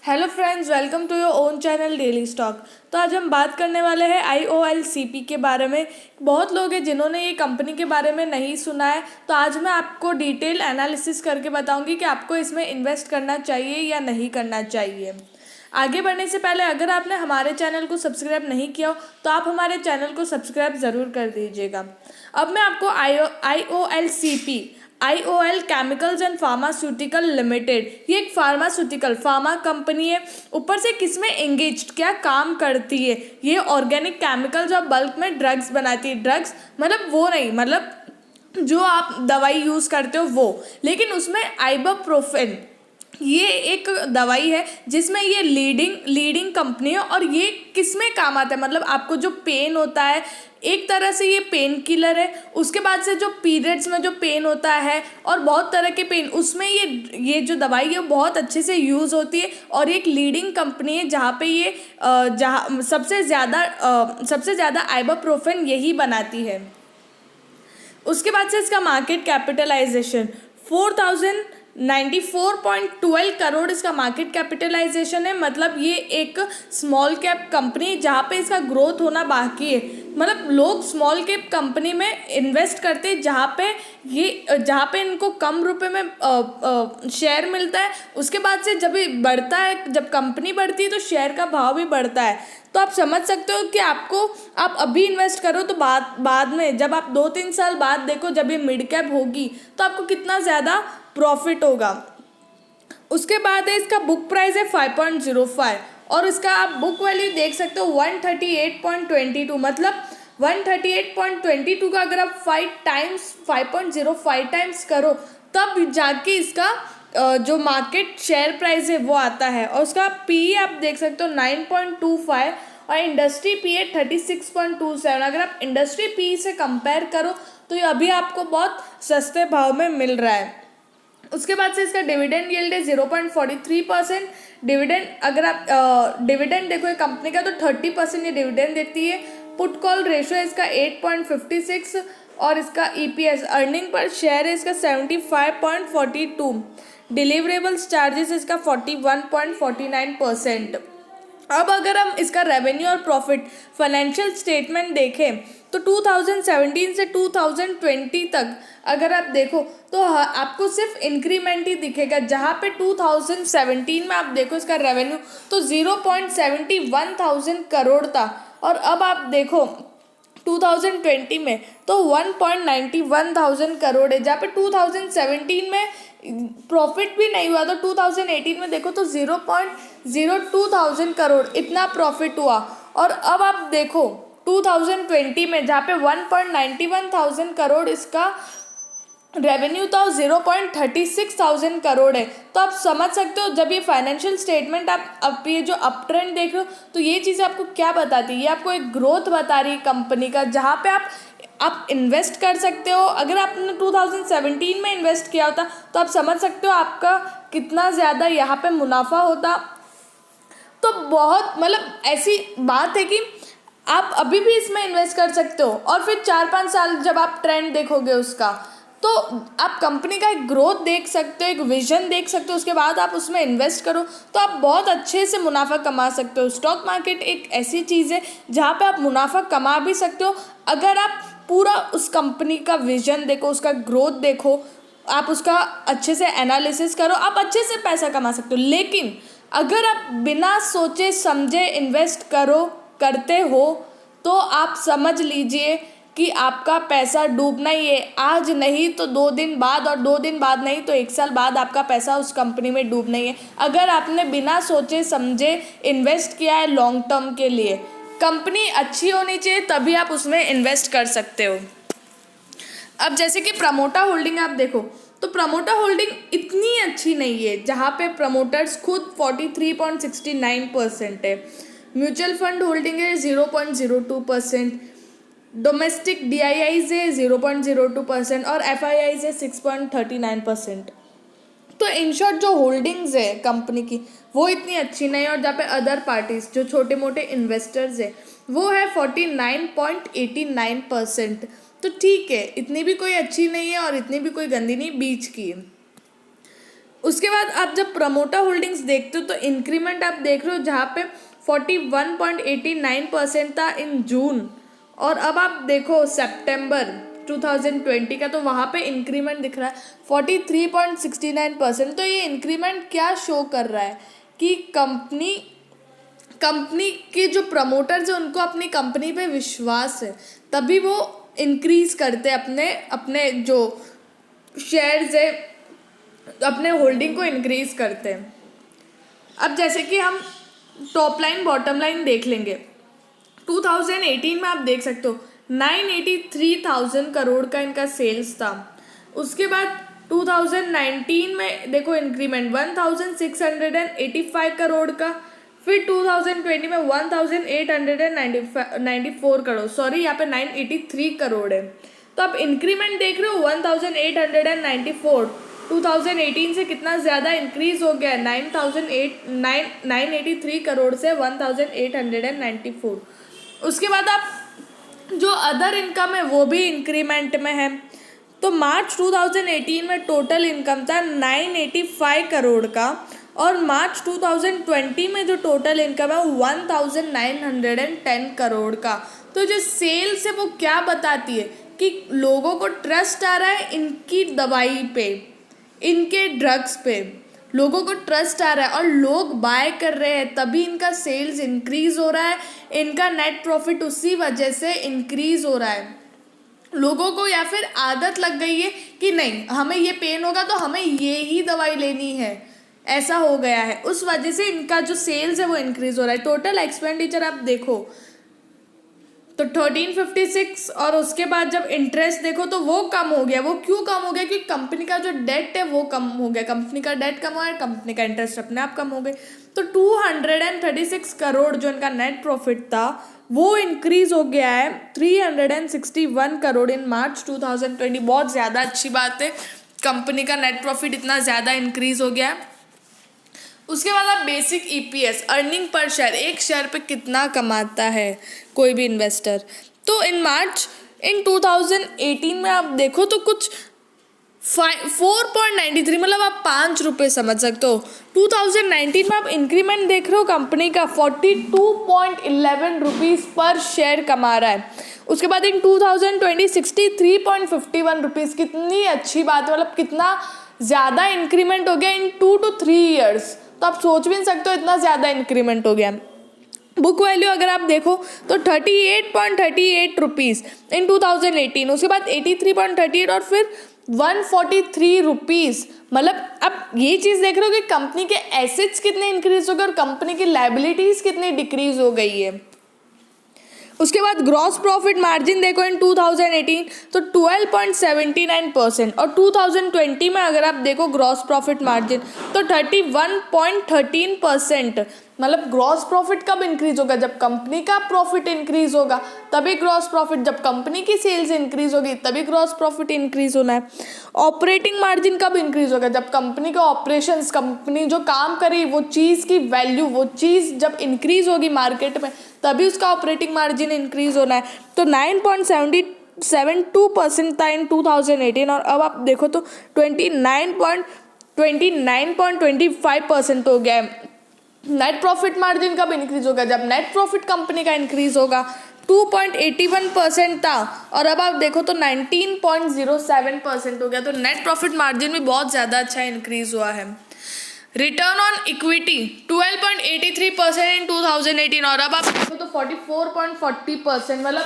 Hello friends, welcome to your own channel Daily Stock. तो आज हम बात करने वाले हैं IOLCP के बारे में। बहुत लोग हैं जिन्होंने ये कंपनी के बारे में नहीं सुना है, तो आज मैं आपको डिटेल एनालिसिस करके बताऊंगी कि आपको इसमें इन्वेस्ट करना चाहिए या नहीं करना चाहिए। आगे बढ़ने से पहले अगर आपने हमारे चैनल को सब्सक्राइब नहीं किया हो तो आप हमारे चैनल को सब्सक्राइब ज़रूर कर दीजिएगा। अब मैं आपको IOLCP IOL chemicals and pharmaceutical limited, ये एक फार्मा कंपनी है। ऊपर से किसमें एंगेज्ड, क्या काम करती है? ये ऑर्गेनिक केमिकल्स और बल्क में ड्रग्स बनाती है। ड्रग्स मतलब वो नहीं, मतलब जो आप दवाई यूज़ करते हो वो, लेकिन उसमें आइबुप्रोफेन ये एक दवाई है जिसमें ये लीडिंग कंपनी है। और ये किस में काम आता है, मतलब आपको जो पेन होता है, एक तरह से ये पेन किलर है। उसके बाद से जो पीरियड्स में जो पेन होता है और बहुत तरह के पेन, उसमें ये जो दवाई है बहुत अच्छे से यूज़ होती है। और एक लीडिंग कंपनी है जहाँ पे ये जहाँ सबसे ज़्यादा आइबुप्रोफेन यही बनाती है। उसके बाद से इसका मार्केट कैपिटलाइजेशन 4094.12 करोड़ इसका मार्केट कैपिटलाइजेशन है। मतलब ये एक स्मॉल कैप कंपनी जहाँ पे इसका ग्रोथ होना बाकी है। मतलब लोग स्मॉल कैप कंपनी में इन्वेस्ट करते हैं जहाँ पे इनको कम रुपए में शेयर मिलता है। उसके बाद से जब ये बढ़ता है, जब कंपनी बढ़ती है तो शेयर का भाव भी बढ़ता है। तो आप समझ सकते हो कि आप अभी इन्वेस्ट करो तो बाद में जब आप 2-3 साल बाद देखो, जब ये मिड कैप होगी तो आपको कितना ज़्यादा प्रॉफिट होगा। उसके बाद है इसका बुक प्राइस है 5.05 और इसका आप बुक वैल्यू देख सकते हो 138.22। मतलब 138.22 का अगर आप 5.05 टाइम्स करो तब जाके इसका जो मार्केट शेयर प्राइस है वो आता है। और उसका पी आप देख सकते हो 9.25 और इंडस्ट्री पी है 36.27। अगर आप इंडस्ट्री पी से कंपेयर करो तो ये अभी आपको बहुत सस्ते भाव में मिल रहा है। उसके बाद से इसका डिविडेंड यील्ड है 0.43%। डिविडेंड अगर आप डिविडेंड देखो ये कंपनी का तो 30% ये डिविडेंड देती है। पुट कॉल रेशियो है इसका 8.56 और इसका EPS अर्निंग पर शेयर है इसका 75.42। डिलीवरेबल्स चार्जेस इसका 41.49%। अब अगर हम इसका रेवेन्यू और प्रॉफिट फाइनेंशियल स्टेटमेंट देखें तो 2017 से 2020 तक अगर आप देखो तो आपको सिर्फ इंक्रीमेंट ही दिखेगा। जहाँ पे 2017 में आप देखो इसका रेवेन्यू तो 0.71 करोड़ था और अब आप देखो 2020 में तो 1.91 करोड़ है। जहाँ पे 2017 में प्रॉफिट भी नहीं हुआ तो 2018 में देखो तो 0.02 करोड़ इतना प्रॉफिट हुआ। और अब आप देखो 2020 में जहाँ पे 1.91 करोड़ इसका रेवेन्यू था, 0.36 करोड़ है। तो आप समझ सकते हो जब ये फाइनेंशियल स्टेटमेंट आप ये जो अप ट्रेंड देख रहे हो तो ये चीज़ आपको क्या बताती है? ये आपको एक ग्रोथ बता रही है कंपनी का, जहाँ पे आप इन्वेस्ट कर सकते हो। अगर आपने 2017 में इन्वेस्ट किया होता तो आप समझ सकते हो आपका कितना ज़्यादा यहाँ पे मुनाफा होता। तो बहुत मतलब ऐसी बात है कि आप अभी भी इसमें इन्वेस्ट कर सकते हो और फिर 4-5 साल जब आप ट्रेंड देखोगे उसका तो आप कंपनी का एक ग्रोथ देख सकते हो, एक विजन देख सकते हो। उसके बाद आप उसमें इन्वेस्ट करो तो आप बहुत अच्छे से मुनाफा कमा सकते हो। स्टॉक मार्केट एक ऐसी चीज़ है जहाँ पे आप मुनाफा कमा भी सकते हो अगर आप पूरा उस कंपनी का विजन देखो, उसका ग्रोथ देखो, आप उसका अच्छे से एनालिसिस करो, आप अच्छे से पैसा कमा सकते हो। लेकिन अगर आप बिना सोचे समझे इन्वेस्ट करते हो तो आप समझ लीजिए कि आपका पैसा डूबना ही है। आज नहीं तो 2 दिन बाद, और 2 दिन बाद नहीं तो 1 साल बाद आपका पैसा उस कंपनी में डूबना ही है। अगर आपने बिना सोचे समझे इन्वेस्ट किया है लॉन्ग टर्म के लिए, कंपनी अच्छी होनी चाहिए तभी आप उसमें इन्वेस्ट कर सकते हो। अब जैसे कि प्रमोटर होल्डिंग आप देखो तो प्रमोटर होल्डिंग इतनी अच्छी नहीं है, जहाँ पे प्रमोटर्स खुद 43.69% है। म्यूचुअल फंड होल्डिंग है 0.02%, डोमेस्टिक DIIs है 0.02% और FIIs है 6.39%। तो इन शॉर्ट जो होल्डिंग्स है कंपनी की वो इतनी अच्छी नहीं है। और जहाँ पे अदर पार्टीज जो छोटे मोटे इन्वेस्टर्स है वो है 49.89%। तो ठीक है, इतनी भी कोई अच्छी नहीं है और इतनी भी कोई गंदी नहीं, बीच की है। उसके बाद आप जब प्रमोटर होल्डिंग्स देखते हो तो इंक्रीमेंट आप देख रहे हो जहाँ पे 41.89% था इन जून, और अब आप देखो सितंबर 2020 का, तो वहाँ पे इंक्रीमेंट दिख रहा है 43.69%। तो ये इंक्रीमेंट क्या शो कर रहा है कि कंपनी के जो प्रमोटर्स हैं उनको अपनी कंपनी पे विश्वास है, तभी वो इंक्रीज करते हैं अपने अपने जो शेयर्स है, अपने होल्डिंग को इंक्रीज करते हैं। अब जैसे कि हम टॉप लाइन बॉटम लाइन देख लेंगे, 2018 में आप देख सकते हो 983,000 करोड़ का इनका सेल्स था। उसके बाद 2019 में देखो इंक्रीमेंट 1,685 करोड़ का, फिर 2020 में 1,894 करोड़, सॉरी यहाँ पे 983 करोड़ है। तो आप इंक्रीमेंट देख रहे हो 1,894, 2018 से कितना ज़्यादा इंक्रीज हो गया है, 983 करोड़ से 1,894। उसके बाद आप जो अदर इनकम है वो भी इंक्रीमेंट में है। तो मार्च 2018 में टोटल इनकम था 985 करोड़ का, और मार्च 2020 में जो टोटल इनकम है 1,910 करोड़ का। तो जो सेल्स है वो क्या बताती है कि लोगों को ट्रस्ट आ रहा है इनकी दवाई पे, इनके ड्रग्स पे लोगों को ट्रस्ट आ रहा है और लोग बाय कर रहे हैं, तभी इनका सेल्स इंक्रीज हो रहा है, इनका नेट प्रॉफिट उसी वजह से इंक्रीज हो रहा है। लोगों को या फिर आदत लग गई है कि नहीं हमें ये पेन होगा तो हमें ये ही दवाई लेनी है, ऐसा हो गया है, उस वजह से इनका जो सेल्स है वो इंक्रीज हो रहा है। टोटल एक्सपेंडिचर आप देखो तो 1356, और उसके बाद जब इंटरेस्ट देखो तो वो कम हो गया। वो क्यों कम हो गया? क्योंकि कंपनी का जो डेट है वो कम हो गया, कंपनी का डेट कम हुआ है, कंपनी का इंटरेस्ट अपने आप कम हो गए। तो 236 करोड़ जो इनका नेट प्रॉफिट था वो इंक्रीज हो गया है 361 करोड़ इन मार्च 2020। बहुत ज़्यादा अच्छी बात है, कंपनी का नेट प्रॉफिट इतना ज़्यादा इंक्रीज हो गया है। उसके बाद आप basic EPS, earning per share, एक शेयर पे कितना कमाता है कोई भी इन्वेस्टर। तो इन मार्च इन 2018 में आप देखो तो कुछ 4.93, मतलब आप 5 रुपये समझ सकते हो। 2019 में आप इंक्रीमेंट देख रहे हो कंपनी का 42.11 रुपीज़ पर शेयर कमा रहा है। उसके बाद इन 2020 63.51 रुपीज़, कितनी अच्छी बात है, मतलब कितना ज़्यादा इंक्रीमेंट हो गया इन 2 to 3 ईयर्स। तो आप सोच भी नहीं सकते हो इतना ज़्यादा इंक्रीमेंट हो गया। बुक वैल्यू अगर आप देखो तो 38.38 रुपीज़ इन 2018, उसके बाद 83.38 और फिर 143 रुपीज़। मतलब आप ये चीज़ देख रहे हो कि कंपनी के एसेट्स कितने इंक्रीज हो गए और कंपनी की लायबिलिटीज़ कितनी डिक्रीज हो गई है। उसके बाद ग्रॉस प्रॉफिट मार्जिन देखो इन 2018 तो 12.79%, और 2020 में अगर आप देखो ग्रॉस प्रॉफिट मार्जिन तो 31.13%। मतलब ग्रॉस प्रॉफिट कब इंक्रीज होगा? जब कंपनी का प्रॉफिट इंक्रीज होगा तभी ग्रॉस प्रॉफिट, जब कंपनी की सेल्स इंक्रीज होगी तभी ग्रॉस प्रॉफिट इंक्रीज होना है। ऑपरेटिंग मार्जिन कब इंक्रीज होगा? जब कंपनी का ऑपरेशंस, कंपनी जो काम करी वो चीज़ की वैल्यू, वो चीज़ जब इंक्रीज होगी मार्केट में तभी उसका ऑपरेटिंग मार्जिन इंक्रीज होना है। तो 9.72% था इन 2018, और अब आप देखो तो 29.25% हो गया है। नेट प्रॉफिट मार्जिन कब इंक्रीज होगा? जब नेट प्रॉफिट कंपनी का इंक्रीज होगा। 2.81% था और अब आप देखो तो 19.07% हो गया। तो नेट प्रॉफिट मार्जिन भी बहुत ज़्यादा अच्छा इंक्रीज हुआ है। रिटर्न ऑन इक्विटी 12.83% इन 2018, और अब आप देखो तो 44.40%। मतलब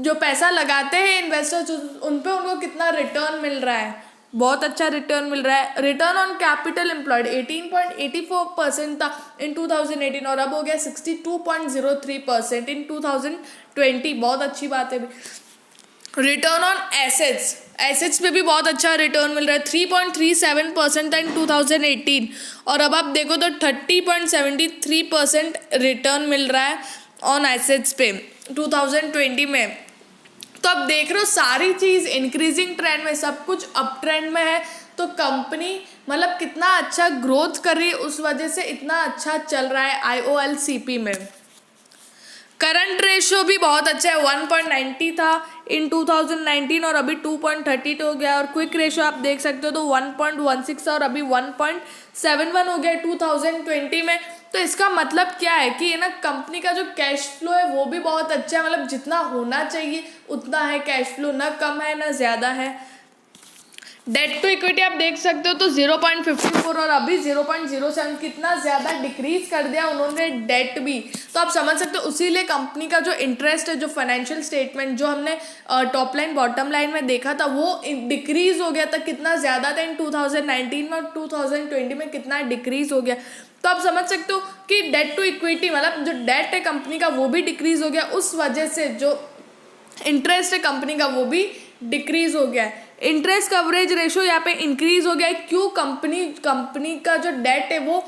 जो पैसा लगाते हैं इन्वेस्टर्स उन पे उनको कितना रिटर्न मिल रहा है, बहुत अच्छा रिटर्न मिल रहा है। रिटर्न ऑन कैपिटल एम्प्लॉयड 18.84% था इन 2018 और अब हो गया 62.03% इन 2020। बहुत अच्छी बात है। रिटर्न ऑन एसेट्स पे भी बहुत अच्छा रिटर्न मिल रहा है। 3.37% था इन 2018 और अब आप देखो तो 30.73% रिटर्न मिल रहा है ऑन एसेट्स पे 2020 में। तो अब देख रहे हो सारी चीज़ इंक्रीजिंग ट्रेंड में, सब कुछ अप ट्रेंड में है। तो कंपनी मतलब कितना अच्छा ग्रोथ कर रही है, उस वजह से इतना अच्छा चल रहा है IOLCP में। करंट रेशियो भी बहुत अच्छा है, 1.90 था इन 2019 और अभी 2.32 हो गया। और क्विक रेशियो आप देख सकते हो तो 1.16 और अभी 1.71 हो गया 2020 में। तो इसका मतलब क्या है कि ये ना कंपनी का जो कैश फ्लो है वो भी बहुत अच्छा है, मतलब जितना होना चाहिए उतना है कैश फ्लो, ना कम है ना ज़्यादा है। डेट टू इक्विटी आप देख सकते हो तो 0.54 और अभी 0.07, कितना ज़्यादा डिक्रीज कर दिया उन्होंने डेट भी। तो आप समझ सकते हो उसी लिए कंपनी का जो इंटरेस्ट है, जो फाइनेंशियल स्टेटमेंट जो हमने टॉप लाइन बॉटम लाइन में देखा था वो डिक्रीज हो गया था, कितना ज़्यादा था इन 2019 में और 2020 में कितना डिक्रीज हो गया। तो आप समझ सकते हो कि डेट टू इक्विटी मतलब जो डेट है कंपनी का वो भी डिक्रीज हो गया, उस वजह से जो इंटरेस्ट है कंपनी का वो भी डिक्रीज हो गया है। इंटरेस्ट कवरेज रेशो यहाँ पे इंक्रीज हो गया है, क्यों? कंपनी का जो डेट है वो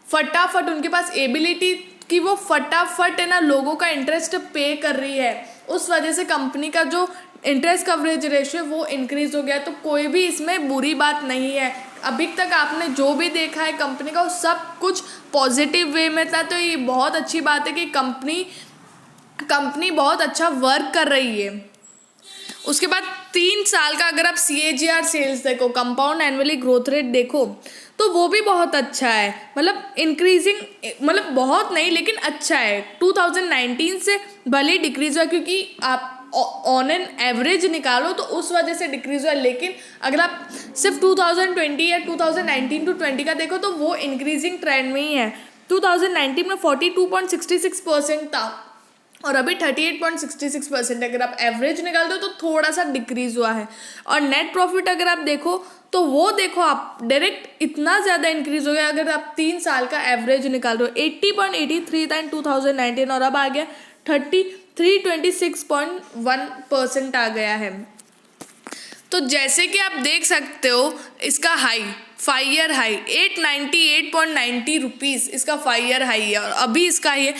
फटाफट, उनके पास एबिलिटी कि वो फटाफट है ना लोगों का इंटरेस्ट पे कर रही है, उस वजह से कंपनी का जो इंटरेस्ट कवरेज रेशो है वो इंक्रीज हो गया। तो कोई भी इसमें बुरी बात नहीं है। अभी तक आपने जो भी देखा है कंपनी का वो सब कुछ पॉजिटिव वे में था, तो ये बहुत अच्छी बात है कि कंपनी बहुत अच्छा वर्क कर रही है। उसके बाद 3 साल का अगर आप CAGR सेल्स देखो, कंपाउंड एनुअली ग्रोथ रेट देखो, तो वो भी बहुत अच्छा है, मतलब इंक्रीजिंग, मतलब बहुत नहीं लेकिन अच्छा है। 2019 से भले डिक्रीज हुआ क्योंकि आप ऑन एन एवरेज निकालो तो उस वजह से डिक्रीज हुआ, लेकिन अगर आप सिर्फ 2020 या 2019 to 20 का देखो तो वो इंक्रीजिंग ट्रेंड में ही है। 2019 में 42.66% था और अभी 38.66%। अगर आप एवरेज निकाल दो तो थोड़ा सा डिक्रीज हुआ है। और नेट प्रॉफिट अगर आप देखो तो वो देखो आप डायरेक्ट इतना ज़्यादा इंक्रीज हो गया। अगर आप 3 साल का एवरेज निकाल रहे हो 80.83 था इन 2019 और अब आ गया 326.1% आ गया है। तो जैसे कि आप देख सकते हो इसका हाई 5 ईयर हाई 898.90 रुपीज़ इसका 5 ईयर हाई है और अभी इसका ये,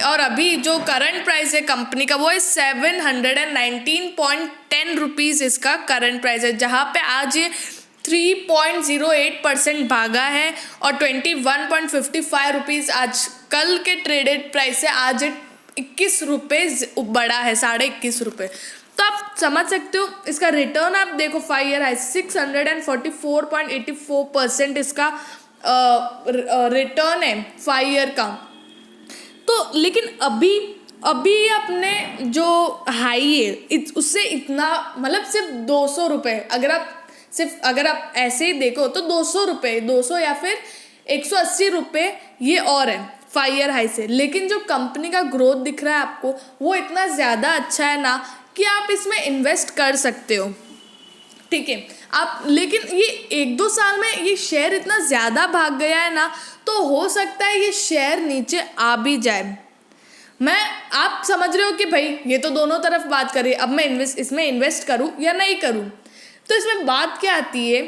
और अभी जो करंट प्राइस है कंपनी का वो है 719.10 रुपीज़ इसका करंट प्राइस है, जहाँ पे आज ये 3.08% भागा है और 21.55 रुपीज़ आज कल के ट्रेडेड प्राइस से आज 21 रुपये बढ़ा है, 21.5 रुपये। तो आप समझ सकते हो इसका रिटर्न आप देखो 5 ईयर हाई 644.84% इसका रिटर्न है 5 ईयर का। तो लेकिन अभी अपने जो हाई है उससे इतना मतलब सिर्फ 200 रुपये, अगर आप ऐसे ही देखो तो 200 रुपये 200 या फिर 180 रुपये ये और है 5 ईयर हाई से। लेकिन जो कंपनी का ग्रोथ दिख रहा है आपको वो इतना ज़्यादा अच्छा है ना कि आप इसमें इन्वेस्ट कर सकते हो, ठीक है आप। लेकिन ये 1-2 साल में ये शेयर इतना ज़्यादा भाग गया है ना, तो हो सकता है ये शेयर नीचे आ भी जाए। आप समझ रहे हो कि भाई ये तो दोनों तरफ बात करिए, अब मैं इसमें इन्वेस्ट करूँ या नहीं करूँ। तो इसमें बात क्या आती है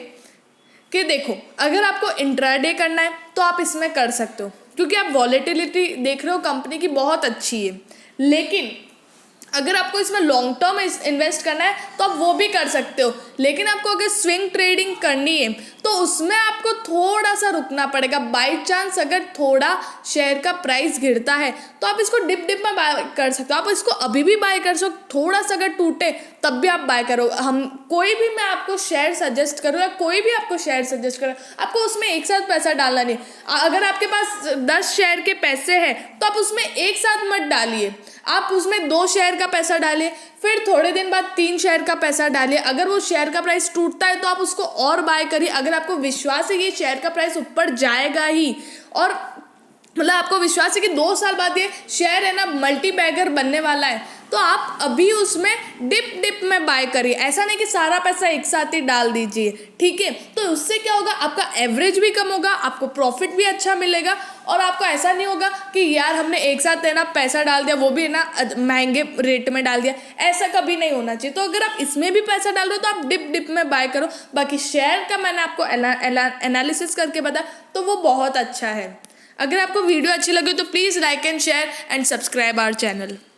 कि देखो अगर आपको इंट्राडे करना है तो आप इसमें कर सकते हो क्योंकि आप वॉलेटिलिटी देख रहे हो कंपनी की बहुत अच्छी है। लेकिन अगर आपको इसमें लॉन्ग टर्म इन्वेस्ट करना है तो आप वो भी कर सकते हो। लेकिन आपको अगर स्विंग ट्रेडिंग करनी है तो उसमें आपको थोड़ा सा रुकना पड़ेगा। बाय चांस अगर थोड़ा शेयर का प्राइस गिरता है तो आप इसको डिप में बाय कर सकते हो, आप इसको अभी भी बाय कर सकते हो। थोड़ा सा अगर टूटे तब भी आप बाय करो। मैं आपको शेयर सजेस्ट करूँ या कोई भी आपको शेयर सजेस्ट करो, आपको उसमें एक साथ पैसा डालना नहीं। अगर आपके पास 10 शेयर के पैसे हैं तो आप उसमें एक साथ मत डालिए, आप उसमें 2 शेयर का पैसा डालिए, फिर थोड़े दिन बाद 3 शेयर का पैसा डालिए। अगर वो शेयर का प्राइस टूटता है तो आप उसको और बाय करिए। अगर आपको विश्वास है कि शेयर का प्राइस ऊपर जाएगा ही, और मतलब आपको विश्वास है कि 2 साल बाद ये शेयर है ना मल्टी बैगर बनने वाला है, तो आप अभी उसमें डिप में बाय करिए। ऐसा नहीं कि सारा पैसा एक साथ ही डाल दीजिए, ठीक है। तो उससे क्या होगा, आपका एवरेज भी कम होगा, आपको प्रॉफिट भी अच्छा मिलेगा, और आपको ऐसा नहीं होगा कि यार हमने एक साथ है ना पैसा डाल दिया, वो भी है ना महंगे रेट में डाल दिया। ऐसा कभी नहीं होना चाहिए। तो अगर आप इसमें भी पैसा डाल रहे हो तो आप डिप में बाय करो। बाकी शेयर का मैंने आपको एनालिसिस करके बताया तो वो बहुत अच्छा है। अगर आपको वीडियो अच्छी लगे तो please like and share and subscribe our channel.